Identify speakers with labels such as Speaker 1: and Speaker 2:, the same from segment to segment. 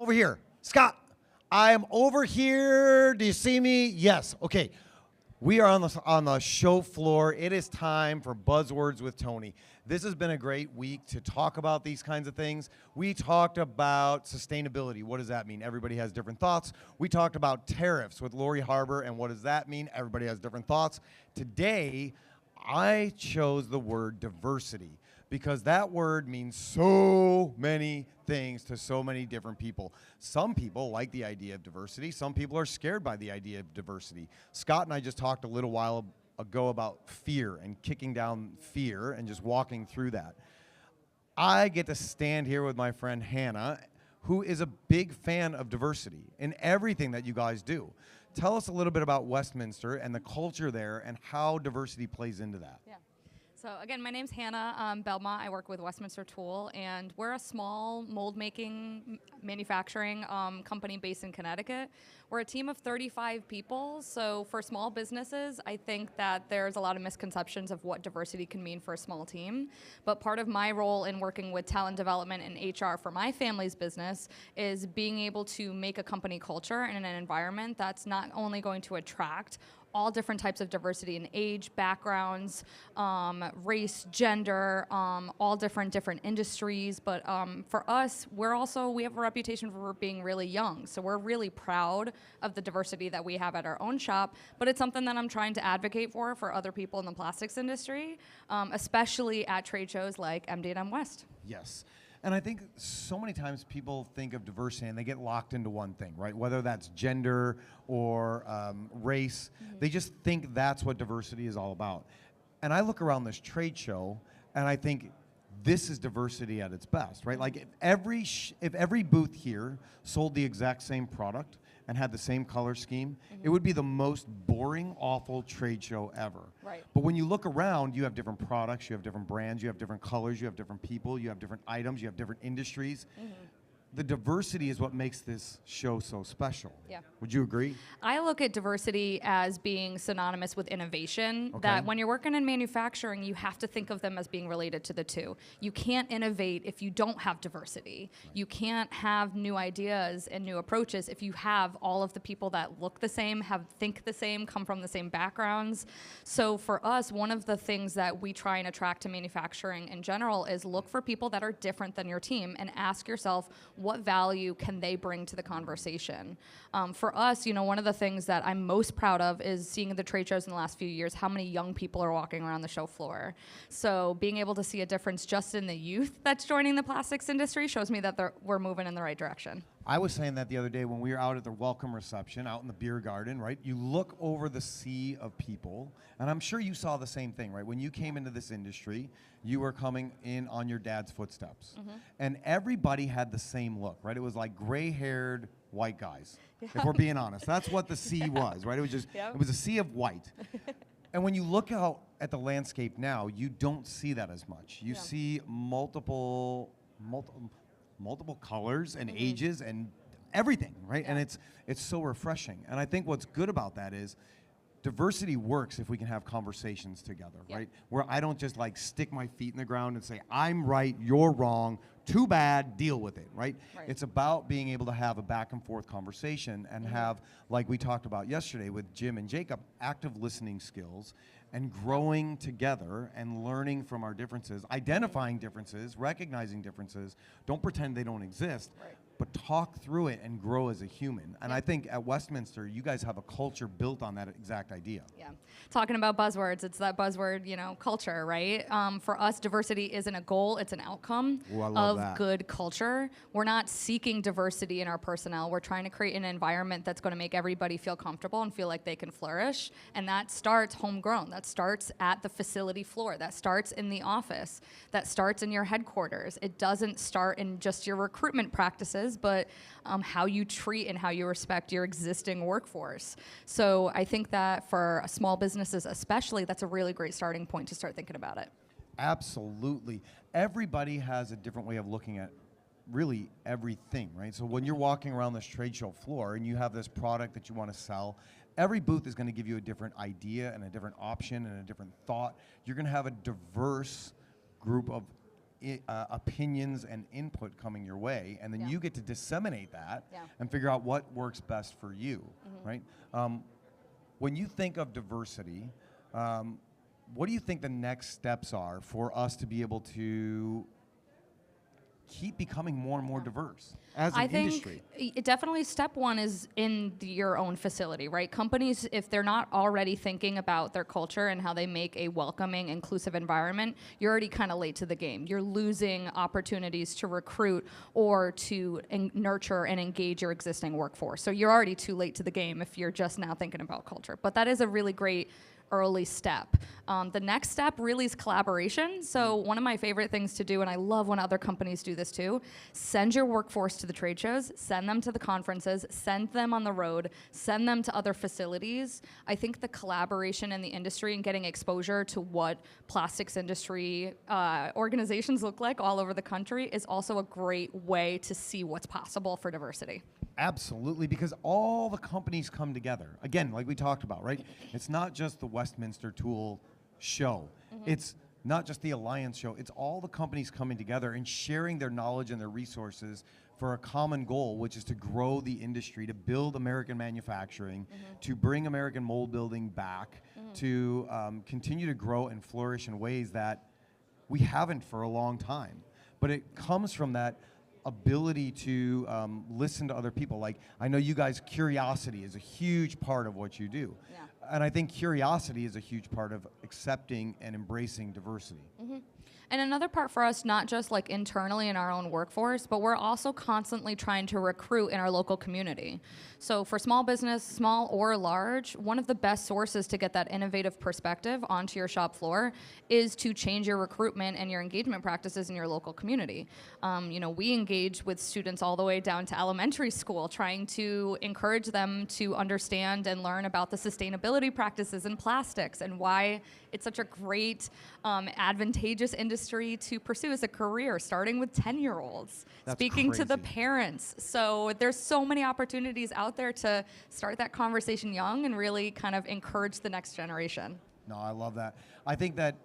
Speaker 1: Over here. Scott, I am over here. Do you see me? Yes. Okay. We are on the show floor. It is time for Buzzwords with Tony. This has been a great week to talk about these kinds of things. We talked about sustainability. What does that mean? Everybody has different thoughts. We talked about tariffs with Lori Harbour, and what does that mean? Everybody has different thoughts. Today, I chose the word diversity because that word means so many things to so many different people. Some people like the idea of diversity. Some people are scared by the idea of diversity. Scott and I just talked a little while ago about fear and kicking down fear and just walking through that. I get to stand here with my friend Hannah, who is a big fan of diversity in everything that you guys do. Tell us a little bit about Westminster and the culture there and how diversity plays into that.
Speaker 2: Yeah. So again, my name's Hannah Belmont. I work with Westminster Tool, and we're a small mold-making manufacturing company based in Connecticut. We're a team of 35 people, so for small businesses, I think that there's a lot of misconceptions of what diversity can mean for a small team. But part of my role in working with talent development and HR for my family's business is being able to make a company culture and an environment that's not only going to attract all different types of diversity in age, backgrounds, race, gender, all different industries. But for us, we have a reputation for being really young. So we're really proud of the diversity that we have at our own shop. But it's something that I'm trying to advocate for other people in the plastics industry, especially at trade shows like MD&M West.
Speaker 1: Yes. And I think so many times people think of diversity and they get locked into one thing, right? Whether that's gender or race, they just think that's what diversity is all about. And I look around this trade show and I think this is diversity at its best, right? Like if every booth here sold the exact same product and had the same color scheme, it would be the most boring, awful trade show ever.
Speaker 2: Right.
Speaker 1: But when you look around, you have different products, you have different brands, you have different colors, you have different people, you have different items, you have different industries. The diversity is what makes this show so special.
Speaker 2: Yeah.
Speaker 1: Would you agree?
Speaker 2: I look at diversity as being synonymous with innovation,
Speaker 1: Okay.
Speaker 2: that when you're working in manufacturing, you have to think of them as being related to the two. You can't innovate if you don't have diversity. Right. You can't have new ideas and new approaches if you have all of the people that look the same, think the same, come from the same backgrounds. So for us, one of the things that we try and attract to manufacturing in general is look for people that are different than your team and ask yourself, what value can they bring to the conversation? For us, one of the things that I'm most proud of is seeing at the trade shows in the last few years how many young people are walking around the show floor. So being able to see a difference just in the youth that's joining the plastics industry shows me that we're moving in the right direction.
Speaker 1: I was saying that the other day when we were out at the welcome reception, out in the beer garden, right? You look over the sea of people, and I'm sure you saw the same thing, right? When you came into this industry, you were coming in on your dad's footsteps. And everybody had the same look, right? It was like gray-haired white guys, if we're being honest. That's what the sea was, right? It was just, It was a sea of white. And when you look out at the landscape now, you don't see that as much. You see multiple colors and ages and everything, right? And it's so refreshing. And I think what's good about that is diversity works if we can have conversations together, right? Where I don't just like stick my feet in the ground and say, I'm right, you're wrong, too bad, deal with it, right? It's about being able to have a back and forth conversation and have, like we talked about yesterday with Jim and Jacob, active listening skills and growing together and learning from our differences, identifying differences, recognizing differences. Don't pretend they don't exist. But talk through it and grow as a human. And I think at Westminster, you guys have a culture built on that exact idea.
Speaker 2: Yeah. Talking about buzzwords, it's that buzzword, culture, right? For us, diversity isn't a goal, it's an outcome of good culture. We're not seeking diversity in our personnel. We're trying to create an environment that's going to make everybody feel comfortable and feel like they can flourish. And that starts homegrown. That starts at the facility floor. That starts in the office. That starts in your headquarters. It doesn't start in just your recruitment practices, but how you treat and how you respect your existing workforce. So I think that for small businesses especially, that's a really great starting point to start thinking about it.
Speaker 1: Absolutely. Everybody has a different way of looking at really everything, right? So when you're walking around this trade show floor and you have this product that you want to sell, every booth is going to give you a different idea and a different option and a different thought. You're going to have a diverse group of opinions and input coming your way, and then
Speaker 2: Yeah.
Speaker 1: you get to disseminate that
Speaker 2: Yeah.
Speaker 1: and figure out what works best for you, right? When you think of diversity, what do you think the next steps are for us to be able to keep becoming more and more diverse as an industry?
Speaker 2: Definitely step one is in your own facility, right? Companies, if they're not already thinking about their culture and how they make a welcoming, inclusive environment, you're already kind of late to the game. You're losing opportunities to recruit or to nurture and engage your existing workforce. So you're already too late to the game if you're just now thinking about culture. But that is a really great early step. The next step really is collaboration. So one of my favorite things to do, and I love when other companies do this too, send your workforce to the trade shows, send them to the conferences, send them on the road, send them to other facilities. I think the collaboration in the industry and getting exposure to what plastics industry organizations look like all over the country is also a great way to see what's possible for diversity.
Speaker 1: Absolutely, because all the companies come together. Again, like we talked about, right? It's not just the Westminster Tool show. It's not just the Alliance show. It's all the companies coming together and sharing their knowledge and their resources for a common goal, which is to grow the industry, to build American manufacturing, to bring American mold building back, to continue to grow and flourish in ways that we haven't for a long time. But it comes from that ability to listen to other people. Like, I know you guys, curiosity is a huge part of what you do.
Speaker 2: Yeah.
Speaker 1: And I think curiosity is a huge part of accepting and embracing diversity.
Speaker 2: And another part for us, not just like internally in our own workforce, but we're also constantly trying to recruit in our local community. So for small business, small or large, one of the best sources to get that innovative perspective onto your shop floor is to change your recruitment and your engagement practices in your local community. We engage with students all the way down to elementary school, trying to encourage them to understand and learn about the sustainability practices in plastics and why it's such a great, advantageous industry to pursue as a career, starting with 10-year-olds, speaking to the parents. So there's so many opportunities out there to start that conversation young and really kind of encourage the next generation.
Speaker 1: No, I love that. I think that,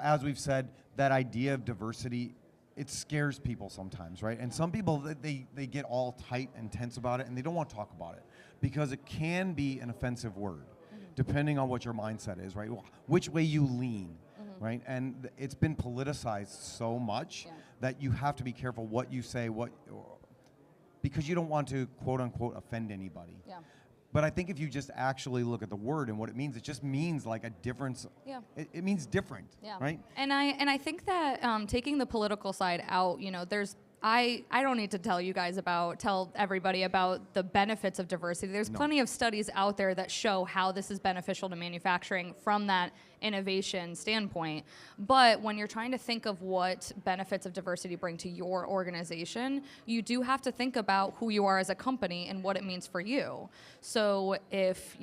Speaker 1: as we've said, that idea of diversity, it scares people sometimes, right? And some people, they get all tight and tense about it, and they don't want to talk about it because it can be an offensive word, depending on what your mindset is, right? Which way you lean, right? And it's been politicized so much that you have to be careful what you say, because you don't want to, quote unquote, offend anybody.
Speaker 2: Yeah.
Speaker 1: But I think if you just actually look at the word and what it means, it just means like a difference.
Speaker 2: Yeah.
Speaker 1: It means different, right?
Speaker 2: And I think that taking the political side out, I don't need to tell everybody about the benefits of diversity. There's plenty of studies out there that show how this is beneficial to manufacturing from that innovation standpoint. But when you're trying to think of what benefits of diversity bring to your organization, you do have to think about who you are as a company and what it means for you. So if,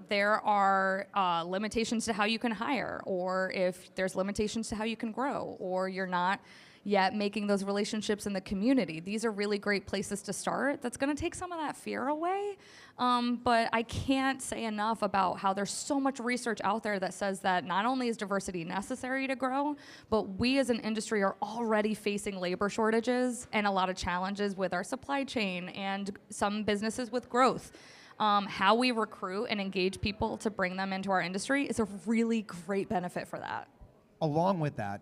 Speaker 2: there are limitations to how you can hire, or if there's limitations to how you can grow, or you're not yet making those relationships in the community. These are really great places to start. That's gonna take some of that fear away. But I can't say enough about how there's so much research out there that says that not only is diversity necessary to grow, but we as an industry are already facing labor shortages and a lot of challenges with our supply chain and some businesses with growth. How we recruit and engage people to bring them into our industry is a really great benefit for that.
Speaker 1: Along with that,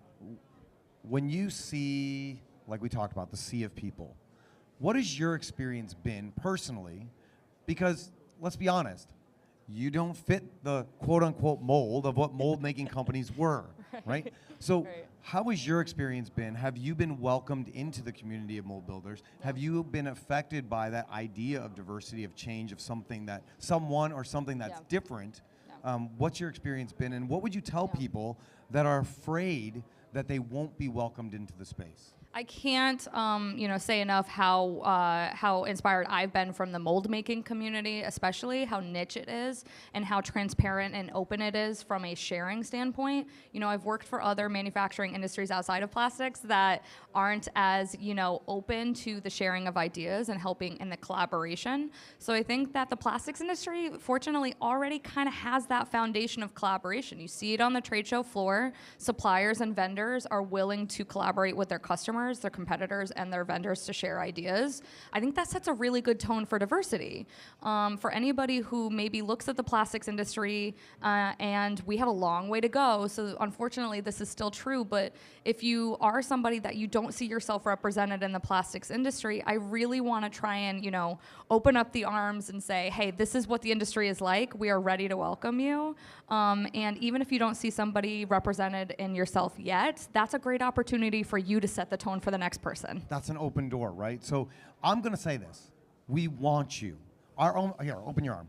Speaker 1: when you see, like we talked about, the sea of people, what has your experience been personally? Because let's be honest, you don't fit the quote-unquote mold of what mold-making companies were, right? So how has your experience been? Have you been welcomed into the community of mold builders? Have you been affected by that idea of diversity, of change, of something that's different? What's your experience been, and what would you tell people that are afraid that they won't be welcomed into the space?
Speaker 2: I can't, say enough how inspired I've been from the mold making community, especially how niche it is and how transparent and open it is from a sharing standpoint. I've worked for other manufacturing industries outside of plastics that aren't as, open to the sharing of ideas and helping in the collaboration. So I think that the plastics industry, fortunately, already kind of has that foundation of collaboration. You see it on the trade show floor. Suppliers and vendors are willing to collaborate with their customers, their competitors, and their vendors to share ideas. I think that sets a really good tone for diversity. For anybody who maybe looks at the plastics industry, and we have a long way to go, so unfortunately this is still true, but if you are somebody that you don't see yourself represented in the plastics industry, I really want to try and, open up the arms and say, hey, this is what the industry is like. We are ready to welcome you. And even if you don't see somebody represented in yourself yet, that's a great opportunity for you to set the tone for the next person.
Speaker 1: That's an open door, right? So I'm going to say this. We want you. Here, open your arm.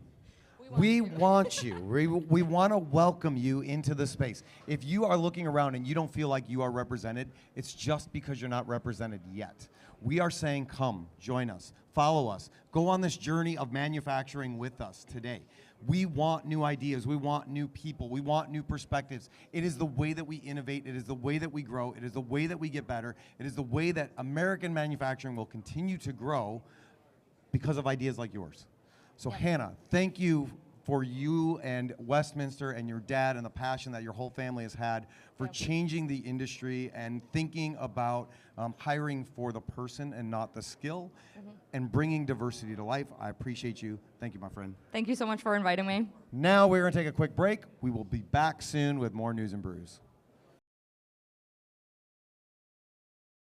Speaker 1: We want you. We want to welcome you into the space. If you are looking around and you don't feel like you are represented, it's just because you're not represented yet. We are saying, come, join us, follow us, go on this journey of manufacturing with us today. We want new ideas. We want new people. We want new perspectives. It is the way that we innovate. It is the way that we grow. It is the way that we get better. It is the way that American manufacturing will continue to grow because of ideas like yours. So Hannah, thank you for you and Westminster and your dad and the passion that your whole family has had for changing the industry and thinking about hiring for the person and not the skill and bringing diversity to life. I appreciate you. Thank you, my friend.
Speaker 2: Thank you so much for inviting me.
Speaker 1: Now we're going to take a quick break. We will be back soon with more News and Brews.